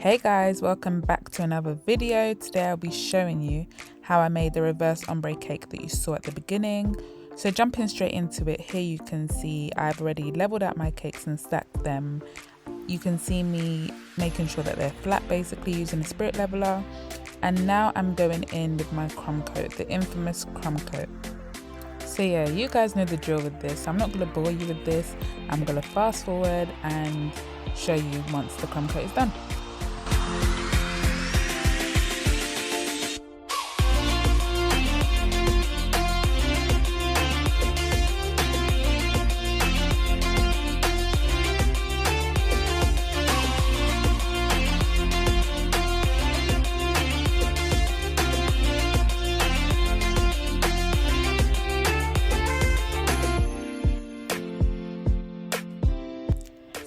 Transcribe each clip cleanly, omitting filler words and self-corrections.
Hey guys, welcome back to another video. Today I'll be showing you how I made the reverse ombre cake that you saw at the beginning. So jumping straight into it, here you can see I've already leveled out my cakes and stacked them. You can see me making sure that they're flat, basically using a spirit leveler. And now I'm going in with my crumb coat, the infamous crumb coat. So yeah, you guys know the drill with this. I'm not going to bore you with this. I'm going to fast forward and show you once the crumb coat is done.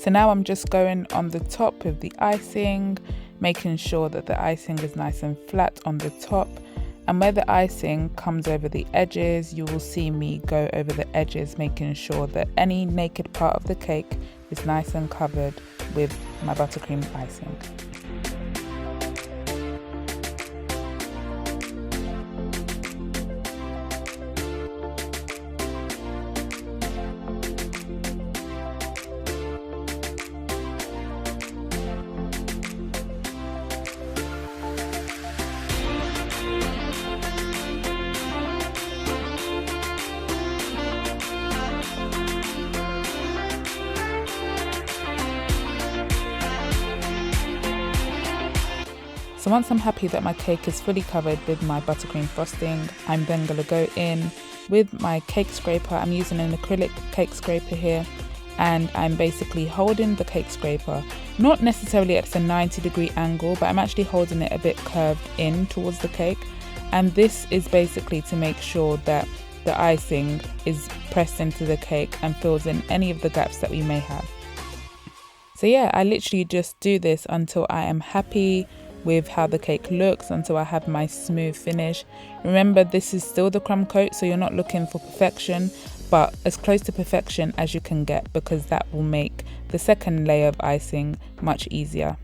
So now I'm just going on the top with the icing, making sure that the icing is nice and flat on the top. And where the icing comes over the edges, you will see me go over the edges, making sure that any naked part of the cake is nice and covered with my buttercream icing. So once I'm happy that my cake is fully covered with my buttercream frosting, I'm then going to go in with my cake scraper. I'm using an acrylic cake scraper here, and I'm basically holding the cake scraper, not necessarily at a 90-degree angle, but I'm actually holding it a bit curved in towards the cake. And this is basically to make sure that the icing is pressed into the cake and fills in any of the gaps that we may have. So yeah, I literally just do this until I am happy with how the cake looks, until I have my smooth finish. Remember, this is still the crumb coat, so you're not looking for perfection, but as close to perfection as you can get, because that will make the second layer of icing much easier.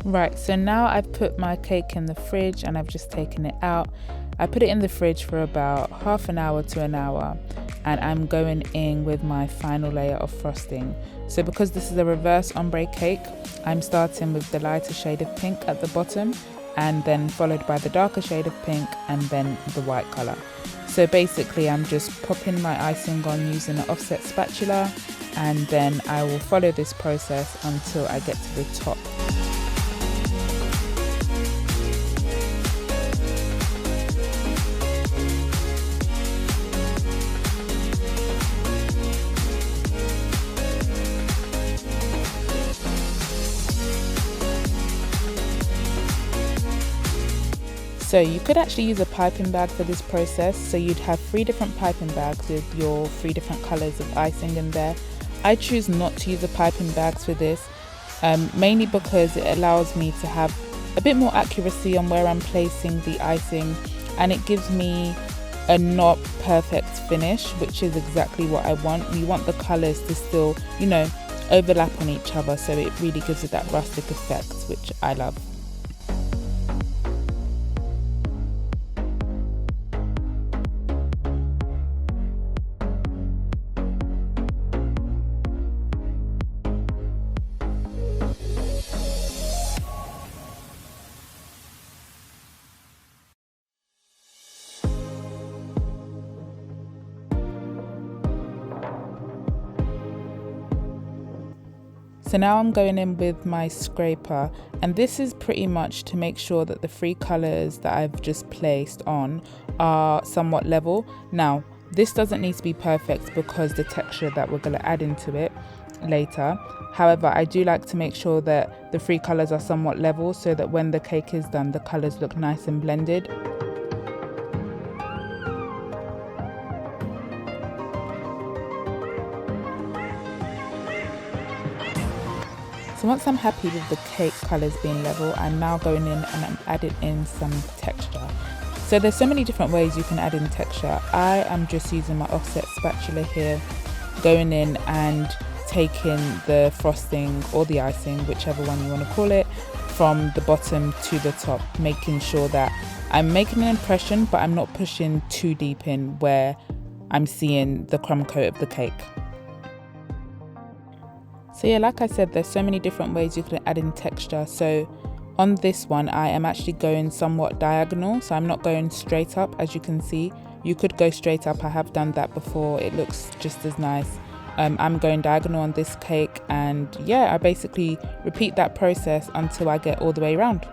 Right, so now I've put my cake in the fridge and I've just taken it out. I put it in the fridge for about half an hour to an hour, and I'm going in with my final layer of frosting. So because this is a reverse ombre cake, I'm starting with the lighter shade of pink at the bottom, and then followed by the darker shade of pink, and then the white color. So basically I'm just popping my icing on using an offset spatula, and then I will follow this process until I get to the top. So you could actually use a piping bag for this process. So you'd have 3 different piping bags with your 3 different colors of icing in there. I choose not to use the piping bags for this, mainly because it allows me to have a bit more accuracy on where I'm placing the icing, and it gives me a not perfect finish, which is exactly what I want. We want the colors to still, overlap on each other, so it really gives it that rustic effect, which I love. So now I'm going in with my scraper, and this is pretty much to make sure that the 3 colors that I've just placed on are somewhat level. Now, this doesn't need to be perfect because the texture that we're going to add into it later. However, I do like to make sure that the 3 colors are somewhat level so that when the cake is done, the colors look nice and blended. So once I'm happy with the cake colours being level, I'm now going in and I'm adding in some texture. So there's so many different ways you can add in texture. I am just using my offset spatula here, going in and taking the frosting or the icing, whichever one you want to call it, from the bottom to the top, making sure that I'm making an impression, but I'm not pushing too deep in where I'm seeing the crumb coat of the cake. So yeah, like I said, there's so many different ways you can add in texture. So on this one, I am actually going somewhat diagonal. So I'm not going straight up, as you can see. You could go straight up. I have done that before. It looks just as nice. I'm going diagonal on this cake, and yeah, I basically repeat that process until I get all the way around.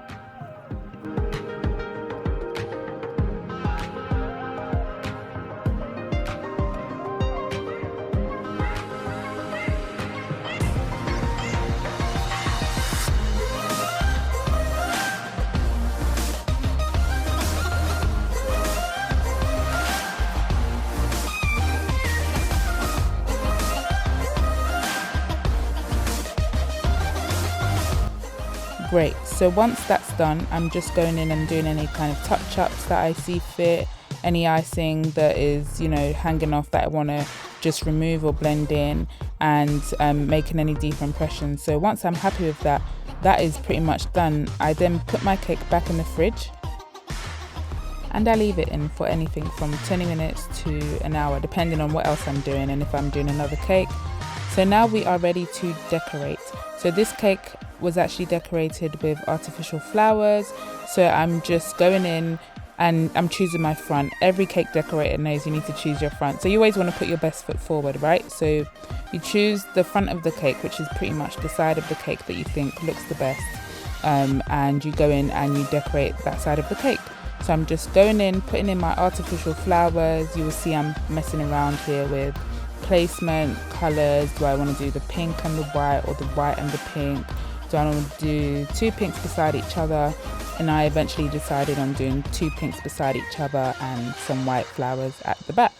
Great, so once that's done, I'm just going in and doing any kind of touch-ups that I see fit, any icing that is, hanging off that I want to just remove or blend in, and making any deep impressions. So once I'm happy with that, that is pretty much done. I then put my cake back in the fridge, and I leave it in for anything from 20 minutes to an hour, depending on what else I'm doing and if I'm doing another cake. So now we are ready to decorate. So this cake was actually decorated with artificial flowers. So I'm just going in and I'm choosing my front. Every cake decorator knows you need to choose your front. So you always want to put your best foot forward, right? So you choose the front of the cake, which is pretty much the side of the cake that you think looks the best. And you go in and you decorate that side of the cake. So I'm just going in, putting in my artificial flowers. You will see I'm messing around here with placement, colors. Do I want to do the pink and the white, or the white and the pink? Do I want to do 2 pinks beside each other? And I eventually decided on doing 2 pinks beside each other and some white flowers at the back.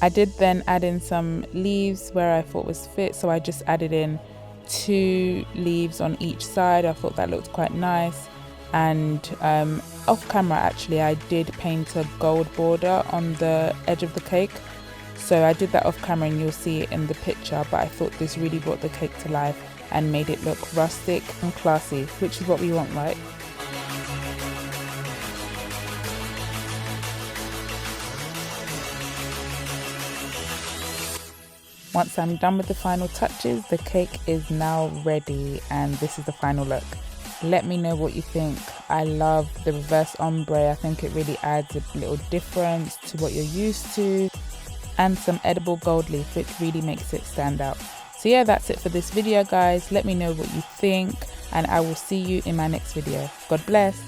I did then add in some leaves where I thought was fit, so I just added in 2 leaves on each side. I thought that looked quite nice. And off camera, actually, I did paint a gold border on the edge of the cake. So I did that off camera and you'll see it in the picture, but I thought this really brought the cake to life and made it look rustic and classy, which is what we want, right? Once I'm done with the final touches, the cake is now ready, and this is the final look. Let me know what you think. I love the reverse ombre. I think it really adds a little difference to what you're used to, and some edible gold leaf, which really makes it stand out. So yeah, that's it for this video, guys. Let me know what you think, and I will see you in my next video. God bless.